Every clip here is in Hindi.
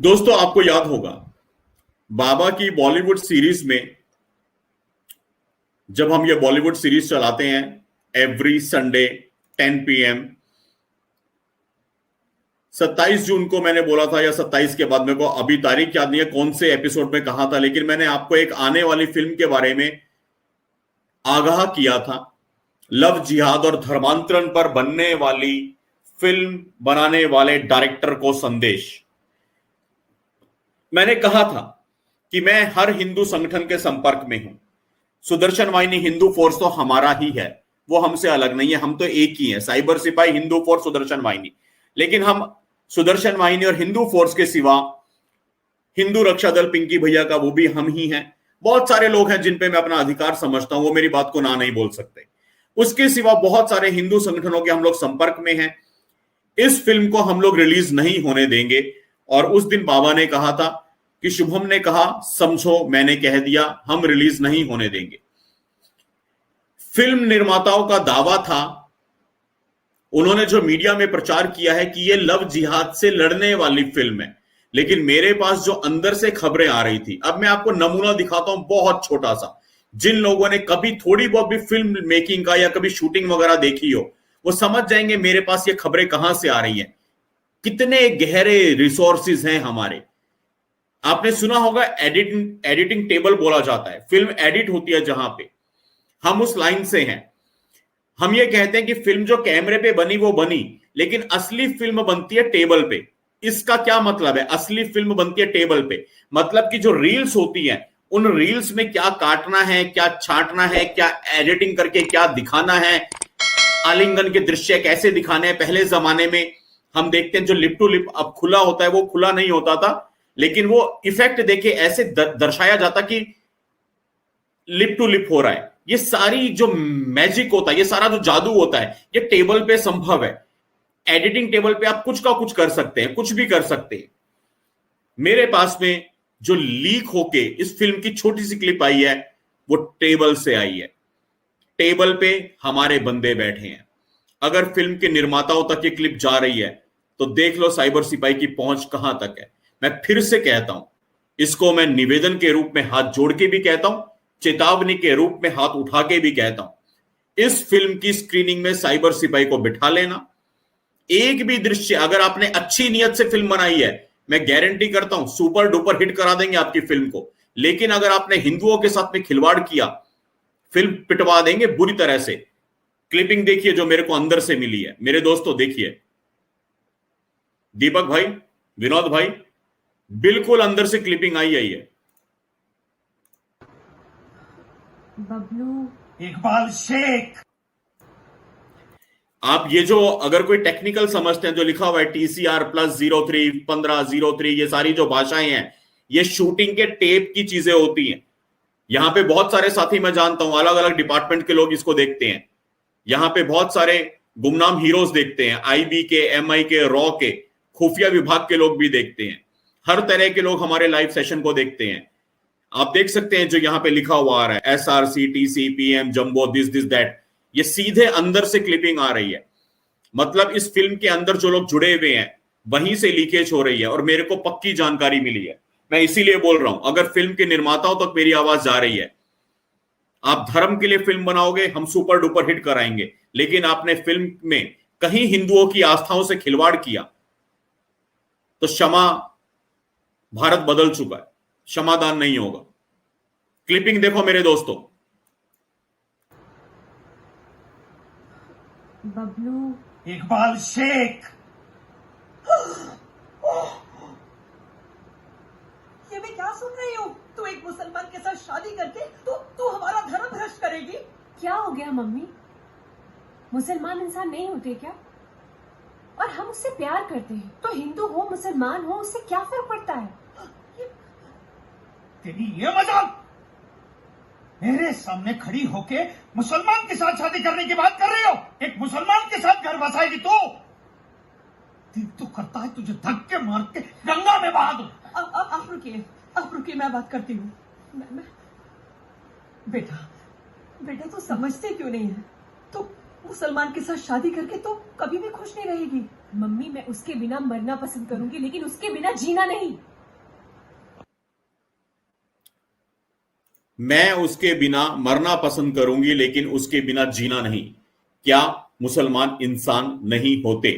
दोस्तों, आपको याद होगा बाबा की बॉलीवुड सीरीज में, जब हम ये बॉलीवुड सीरीज चलाते हैं एवरी संडे 10 PM। 27 जून को मैंने बोला था, या 27 के बाद, मेरे को अभी तारीख याद नहीं है कौन से एपिसोड में कहा था, लेकिन मैंने आपको एक आने वाली फिल्म के बारे में आगाह किया था। लव जिहाद और धर्मांतरण पर बनने वाली फिल्म बनाने वाले डायरेक्टर को संदेश। मैंने कहा था कि मैं हर हिंदू संगठन के संपर्क में हूं। सुदर्शन वाहिनी हिंदू फोर्स तो हमारा ही है, वो हमसे अलग नहीं है, हम तो एक ही है। साइबर सिपाही, हिंदू फोर्स, सुदर्शन वाहिनी। लेकिन हम सुदर्शन वाहिनी और हिंदू फोर्स के सिवा हिंदू रक्षा दल पिंकी भैया का, वो भी हम ही हैं। बहुत सारे लोग हैं जिन पे मैं अपना अधिकार समझता हूं, वो मेरी बात को ना नहीं बोल सकते। उसके सिवा बहुत सारे हिंदू संगठनों के हम लोग संपर्क में हैं। इस फिल्म को हम लोग रिलीज नहीं होने देंगे। और उस दिन बाबा ने कहा था कि शुभम ने कहा, समझो मैंने कह दिया, हम रिलीज नहीं होने देंगे। फिल्म निर्माताओं का दावा था, उन्होंने जो मीडिया में प्रचार किया है कि ये लव जिहाद से लड़ने वाली फिल्म है, लेकिन मेरे पास जो अंदर से खबरें आ रही थी, अब मैं आपको नमूना दिखाता हूं बहुत छोटा सा। जिन लोगों ने कभी थोड़ी बहुत भी फिल्म मेकिंग का या कभी शूटिंग वगैरह देखी हो, वो समझ जाएंगे मेरे पास ये खबरें कहां से आ रही हैं, कितने गहरे रिसोर्सेज हैं हमारे। आपने सुना होगा एडिटिंग टेबल बोला जाता है, फिल्म एडिट होती है जहां पे, हम उस लाइन से हैं। हम ये कहते हैं कि फिल्म जो कैमरे पे बनी वो बनी, लेकिन असली फिल्म बनती है टेबल पे। इसका क्या मतलब है? असली फिल्म बनती है टेबल पे, मतलब कि जो रील्स होती हैं, उन रील्स में क्या काटना है, क्या छांटना है, क्या एडिटिंग करके क्या दिखाना है, आलिंगन के दृश्य कैसे दिखाने हैं। पहले जमाने में हम देखते हैं जो लिप टू लिप अब खुला होता है, वो खुला नहीं होता था, लेकिन वो इफेक्ट देखे ऐसे दर्शाया जाता कि लिप टू लिप हो रहा है। ये सारी जो मैजिक होता है, ये सारा जो जादू होता है, ये टेबल पे संभव है। एडिटिंग टेबल पे आप कुछ का कुछ कर सकते हैं, कुछ भी कर सकते हैं। मेरे पास में जो लीक होके इस फिल्म की छोटी सी क्लिप आई है, वो टेबल से आई है। टेबल पे हमारे बंदे बैठे हैं। अगर फिल्म के निर्माताओं तक ये क्लिप जा रही है, तो देख लो साइबर सिपाही की पहुंच कहां तक है। मैं फिर से कहता हूं, इसको मैं निवेदन के रूप में हाथ जोड़ के भी कहता हूं, चेतावनी के रूप में हाथ उठा के भी कहता हूं, इस फिल्म की स्क्रीनिंग में साइबर सिपाही को बिठा लेना। एक भी दृश्य, अगर आपने अच्छी नीयत से फिल्म बनाई है, मैं गारंटी करता हूं सुपर डुपर हिट करा देंगे आपकी फिल्म को। लेकिन अगर आपने हिंदुओं के साथ में खिलवाड़ किया, फिल्म पिटवा देंगे बुरी तरह से। क्लिपिंग देखिए जो मेरे को अंदर से मिली है, मेरे दोस्तों देखिए, दीपक भाई, विनोद भाई, बिल्कुल अंदर से क्लिपिंग आई है। बबलू इकबाल शेख। आप ये जो अगर कोई टेक्निकल समझते हैं, जो लिखा हुआ है TCR+03 1503, ये सारी जो भाषाएं हैं, ये शूटिंग के टेप की चीजें होती हैं। यहां पे बहुत सारे साथी मैं जानता हूं, अलग अलग डिपार्टमेंट के लोग इसको देखते हैं। यहां पे बहुत सारे गुमनाम हीरोज देखते हैं, IB के, MI के, रॉ के, खुफिया विभाग के लोग भी देखते हैं। हर तरह के लोग हमारे लाइव सेशन को देखते हैं। आप देख सकते हैं जो यहां पे लिखा हुआ आ रहा है, SRC, TC, PM, jumbo, this that, ये सीधे अंदर से क्लिपिंग आ रही है। मतलब इस फिल्म के अंदर जो लोग जुड़े हुए हैं, वहीं से लीकेज हो रही है, और मेरे को पक्की जानकारी मिली है। मैं इसीलिए बोल रहा हूं, अगर फिल्म के निर्माताओं तक मेरी आवाज जा रही है, आप धर्म के लिए फिल्म बनाओगे, हम सुपर डुपर हिट कराएंगे, लेकिन आपने फिल्म में कहीं हिंदुओं की आस्थाओं से खिलवाड़ किया, तो क्षमा, भारत बदल चुका है, क्षमादान नहीं होगा। क्लिपिंग देखो मेरे दोस्तों। बबलू इकबाल शेख। ये मैं क्या सुन रही हूँ? तू एक मुसलमान के साथ शादी करके तू हमारा धर्म भ्रष्ट करेगी? क्या हो गया मम्मी? मुसलमान इंसान नहीं होते क्या? और हम उससे प्यार करते हैं, तो हिंदू हो मुसलमान हो, उससे क्या फर्क पड़ता है? तेरी ये मजाक, मेरे सामने खड़ी होके मुसलमान के साथ शादी करने की बात कर रही हो? एक मुसलमान के साथ घर बसाएगी तू? दिल तो करता है तुझे धक्के मार के गंगा में बहा दूं। आप रुकिए, मैं बात करती हूँ। बेटा तू समझते क्यों नहीं है? तू मुसलमान के साथ शादी करके तो कभी भी खुश नहीं रहेगी। मम्मी, मैं उसके बिना मरना पसंद करूंगी, लेकिन उसके बिना जीना नहीं। मैं उसके बिना मरना पसंद करूंगी लेकिन उसके बिना जीना नहीं। क्या मुसलमान इंसान नहीं होते?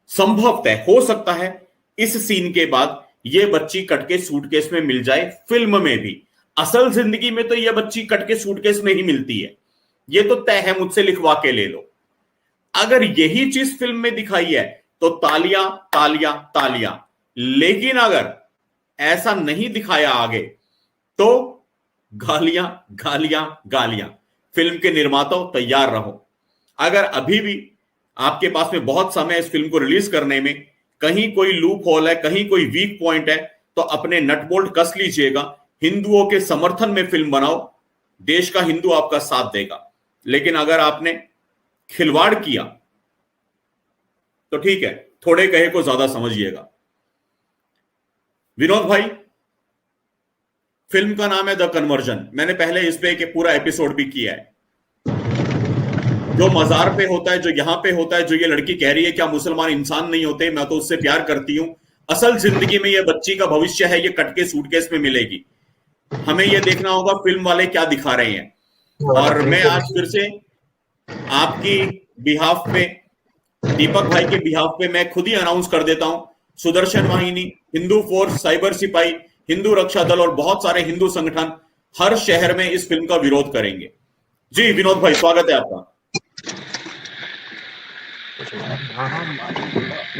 संभवतः हो सकता है इस सीन के बाद ये बच्ची कट के सूटकेस में मिल जाए फिल्म में भी। असल जिंदगी में तो ये बच्ची कट के सूटकेस में ही मिलती है, ये तो तय है, मुझसे लिखवा के ले लो। अगर यही चीज फिल्म में दिखाई है तो तालियां तालियां तालियां। लेकिन अगर ऐसा नहीं दिखाया आगे तो गालियां गालियां गालियां। फिल्म के निर्माताओं तैयार रहो। अगर अभी भी आपके पास में बहुत समय है इस फिल्म को रिलीज करने में, कहीं कोई लूप होल है, कहीं कोई वीक पॉइंट है, तो अपने नट बोल्ट कस लीजिएगा। हिंदुओं के समर्थन में फिल्म बनाओ, देश का हिंदू आपका साथ देगा। लेकिन अगर आपने खिलवाड़ किया तो ठीक है, थोड़े कहे को ज्यादा समझिएगा। विनोद भाई, फिल्म का नाम है द कन्वर्जन। मैंने पहले इस पे एक पूरा एपिसोड भी किया है। जो मजार पे होता है, जो यहां पे होता है, जो ये लड़की कह रही है क्या मुसलमान इंसान नहीं होते, मैं तो उससे प्यार करती हूं, असल जिंदगी में ये बच्ची का भविष्य है, ये कट के सूटकेस में मिलेगी। हमें ये देखना होगा फिल्म वाले क्या दिखा रहे हैं। और मैं आज फिर से आपकी बिहाफ पे, दीपक भाई के बिहाफ पे मैं खुद ही अनाउंस कर देता हूं, सुदर्शन वाहिनी, हिंदू फोर्स, साइबर सिपाही, हिंदू रक्षा दल और बहुत सारे हिंदू संगठन हर शहर में इस फिल्म का विरोध करेंगे। जी विनोद भाई, स्वागत है आपका।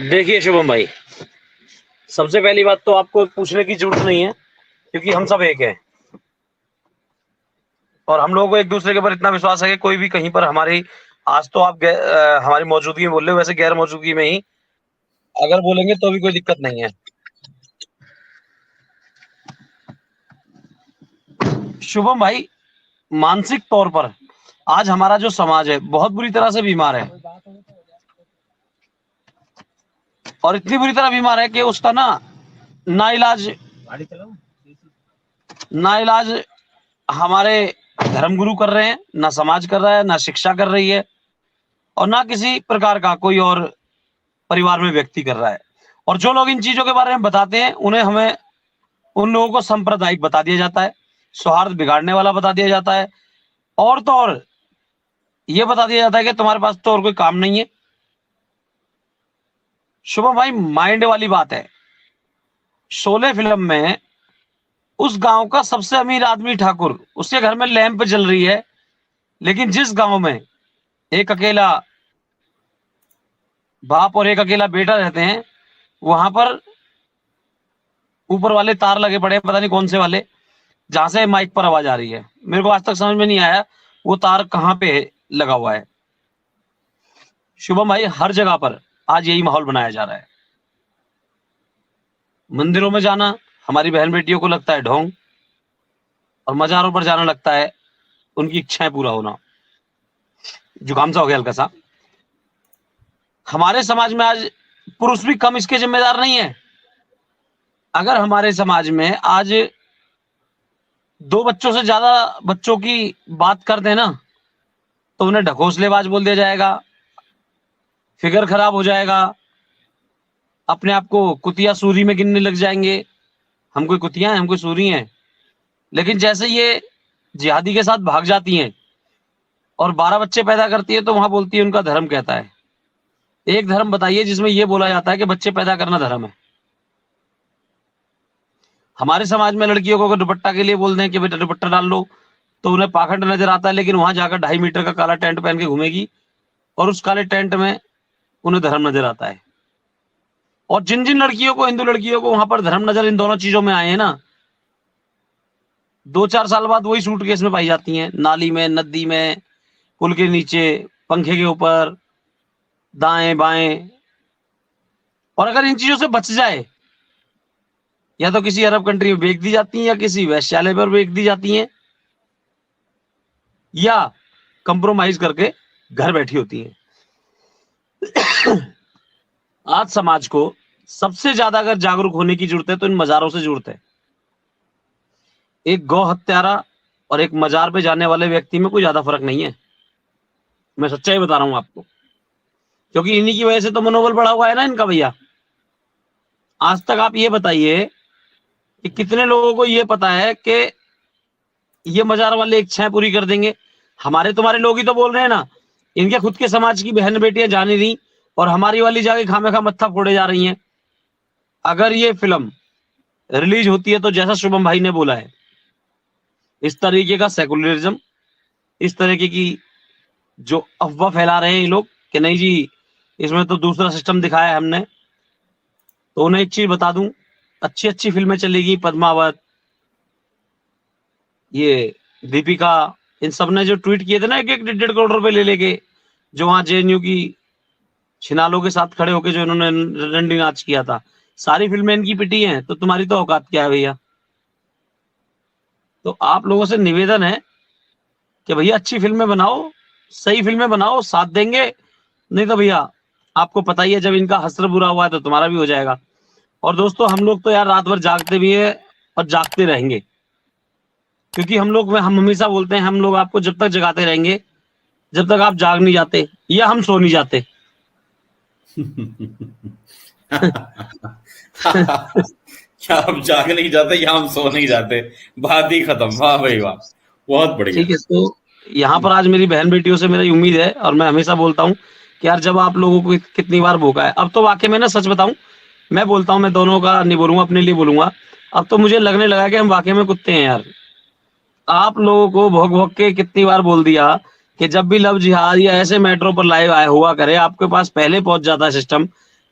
देखिए शुभम भाई, सबसे पहली बात तो आपको पूछने की जरूरत नहीं है, क्योंकि हम सब एक हैं और हम लोगों को एक दूसरे के ऊपर इतना विश्वास है कि कोई भी कहीं पर हमारी, आज तो आप हमारी मौजूदगी में बोल रहे हो, वैसे गैर मौजूदगी में ही अगर बोलेंगे तो भी कोई दिक्कत नहीं है। शुभम भाई, मानसिक तौर पर आज हमारा जो समाज है बहुत बुरी तरह से बीमार है, और इतनी बुरी तरह बीमार है कि उसका ना इलाज हमारे धर्मगुरु कर रहे हैं, ना समाज कर रहा है, ना शिक्षा कर रही है, और ना किसी प्रकार का कोई और परिवार में व्यक्ति कर रहा है। और जो लोग इन चीजों के बारे में बताते हैं हमें उन लोगों को सांप्रदायिक बता दिया जाता है, सौहार्द बिगाड़ने वाला बता दिया जाता है, और तो और ये बता दिया जाता है कि तुम्हारे पास तो और कोई काम नहीं है। शुभम भाई, माइंड वाली बात है। शोले फिल्म में उस गांव का सबसे अमीर आदमी ठाकुर, उसके घर में लैंप जल रही है, लेकिन जिस गांव में एक अकेला बाप और एक अकेला बेटा रहते हैं, वहां पर ऊपर वाले तार लगे पड़े हैं, पता नहीं कौन से वाले, जहां से माइक पर आवाज आ रही है। मेरे को आज तक समझ में नहीं आया वो तार कहां पे लगा हुआ है। शुभम भाई, हर जगह पर आज यही माहौल बनाया जा रहा है। मंदिरों में जाना हमारी बहन बेटियों को लगता है ढोंग, और मजारों पर जाना लगता है उनकी इच्छाएं पूरा होना। जुकाम सा हो गया हल्का सा। हमारे समाज में आज पुरुष भी कम इसके जिम्मेदार नहीं है। अगर हमारे समाज में आज 2 बच्चों से ज्यादा बच्चों की बात कर देना तो उन्हें ढकोसलेबाज बोल दिया जाएगा, फिगर खराब हो जाएगा, अपने आप को कुतिया सूरी में गिनने लग जाएंगे। हम कोई कुतिया हैं, हम कोई सूरी हैं। लेकिन जैसे ये जिहादी के साथ भाग जाती हैं और 12 बच्चे पैदा करती है तो वहां बोलती है उनका धर्म कहता है। एक धर्म बताइए जिसमें यह बोला जाता है कि बच्चे पैदा करना धर्म है। हमारे समाज में लड़कियों को दुपट्टा के लिए बोल दें कि बेटा दुपट्टा डाल लो तो उन्हें पाखंड नजर आता है, लेकिन वहां जाकर 2.5 मीटर का काला टेंट पहन के घूमेगी और उस काले टेंट में उन्हें धर्म नजर आता है। और जिन जिन लड़कियों को, हिंदू लड़कियों को वहां पर धर्म नजर इन दोनों चीजों में आए हैं ना, 2-4 साल बाद वही सूटकेस में पाई जाती हैं, नाली में, नदी में, पुल के नीचे, पंखे के ऊपर, दाएं बाएं। और अगर इन चीजों से बच जाए, या तो किसी अरब कंट्री में बेच दी जाती हैं, या किसी वैश्यालय पर बेच दी जाती हैं, या कंप्रोमाइज करके घर बैठी होती हैं। आज समाज को सबसे ज्यादा अगर जागरूक होने की जरूरत है तो इन मजारों से जरूरत है। एक गौ हत्यारा और एक मजार पे जाने वाले व्यक्ति में कोई ज्यादा फर्क नहीं है। मैं सच्चाई बता रहा हूं आपको, क्योंकि इन्हीं की वजह से तो मनोबल बढ़ा हुआ है ना इनका। भैया, आज तक आप ये बताइए कि कितने लोगों को ये पता है कि ये मजार वाले इच्छाएं पूरी कर देंगे। हमारे तुम्हारे लोग ही तो बोल रहे हैं ना, इनके खुद के समाज की बहन बेटियां जाने नहीं और हमारी वाली जाके खामेखा मत्था फोड़े जा रही हैं। अगर ये फिल्म रिलीज होती है तो जैसा शुभम भाई ने बोला है, इस तरीके का सेकुलरिज्म, इस तरीके की जो अफवाह फैला रहे हैं ये लोग कि नहीं जी इसमें तो दूसरा सिस्टम दिखाया है हमने, तो उन्हें एक चीज बता दूं, अच्छी अच्छी फिल्में चलेगी, पद्मावत, ये दीपिका, इन सब ने जो ट्वीट किए थे ना 1-1 करोड़ रुपए ले लेके, जो वहां जेएनयू की छिनालों के साथ खड़े होके जो इन्होंने रंडी नाच किया था, सारी फिल्में इनकी पिटी हैं। तो तुम्हारी तो औकात क्या है भैया? तो आप लोगों से निवेदन है कि भैया अच्छी फिल्में बनाओ, सही फिल्में बनाओ, साथ देंगे। नहीं तो भैया आपको पता ही है जब इनका हस्र बुरा हुआ है तो तुम्हारा भी हो जाएगा। और दोस्तों हम लोग तो यार रात भर जागते भी है और जागते रहेंगे, क्योंकि हम हमेशा बोलते हैं हम लोग आपको जब तक जगाते रहेंगे जब तक आप जाग नहीं जाते या हम सो नहीं जाते। क्या हम जाग नहीं जाते या हम सो नहीं जाते, बात ही खत्म। वाह भाई वाह, बहुत बढ़िया। ठीक है, तो यहाँ पर आज मेरी बहन बेटियों से मेरी उम्मीद है, और मैं हमेशा बोलता हूँ कि यार जब आप लोगों को कितनी बार भोका है, अब तो वाकई में ना सच बताऊं, मैं बोलता हूँ, मैं दोनों का नहीं बोलूंगा, अपने लिए बोलूंगा, अब तो मुझे लगने लगा कि हम वाकई में कुत्ते हैं यार। आप लोगों को भोग भोग के कितनी बार बोल दिया कि जब भी लव जिहाद या ऐसे मेट्रो पर लाइव आए हुआ करे आपके पास पहले पहुंच जाता है सिस्टम।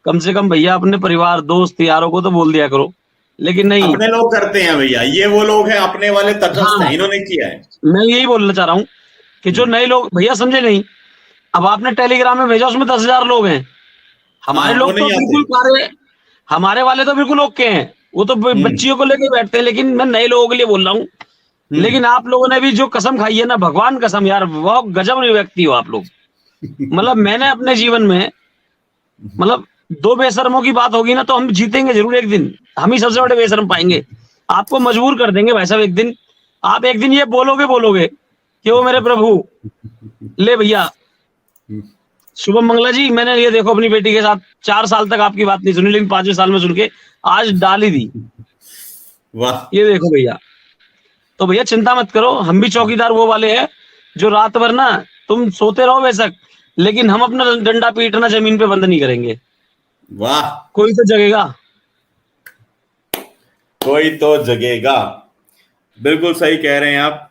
कम से कम भैया अपने परिवार दोस्त यारों को तो बोल दिया करो, लेकिन नहीं। अपने लोग करते हैं भैया, ये वो लोग हैं अपने वाले तटस्थ हैं, इन्होंने किया है। मैं यही बोलना चाह रहा हूँ कि जो नए लोग भैया समझे नहीं, अब आपने टेलीग्राम में भेजा उसमें 10,000 लोग हैं, हमारे हाँ, लोग वो तो नहीं आते। बिल्कुल सारे, हमारे वाले तो बिल्कुल ओके हैं, वो तो बच्चियों को लेके बैठते हैं, लेकिन मैं नए लोगों के लिए बोल रहा हूँ। लेकिन आप लोगों ने भी जो कसम खाई है ना, भगवान कसम यार, वो गजब व्यक्ति हो आप लोग। मतलब मैंने अपने जीवन में, मतलब दो बेशर्मों की बात होगी ना तो हम जीतेंगे जरूर एक दिन, हम ही सबसे बड़े बेशर्म पाएंगे। आपको मजबूर कर देंगे भाई साहब एक दिन, आप एक दिन ये बोलोगे कि वो मेरे प्रभु ले भैया। शुभम मंगला जी, मैंने ये देखो अपनी बेटी के साथ 4 साल तक आपकी बात नहीं सुनी, लेकिन 5वें साल में सुन के आज डाल ही दी। वाह, ये देखो भैया, तो भैया चिंता मत करो, हम भी चौकीदार वो वाले हैं जो रात भर ना, तुम सोते रहो बेशक, लेकिन हम अपना डंडा पीटना जमीन पे बंद नहीं करेंगे। वाह, कोई तो जगेगा, कोई तो जगेगा। बिल्कुल सही कह रहे हैं आप।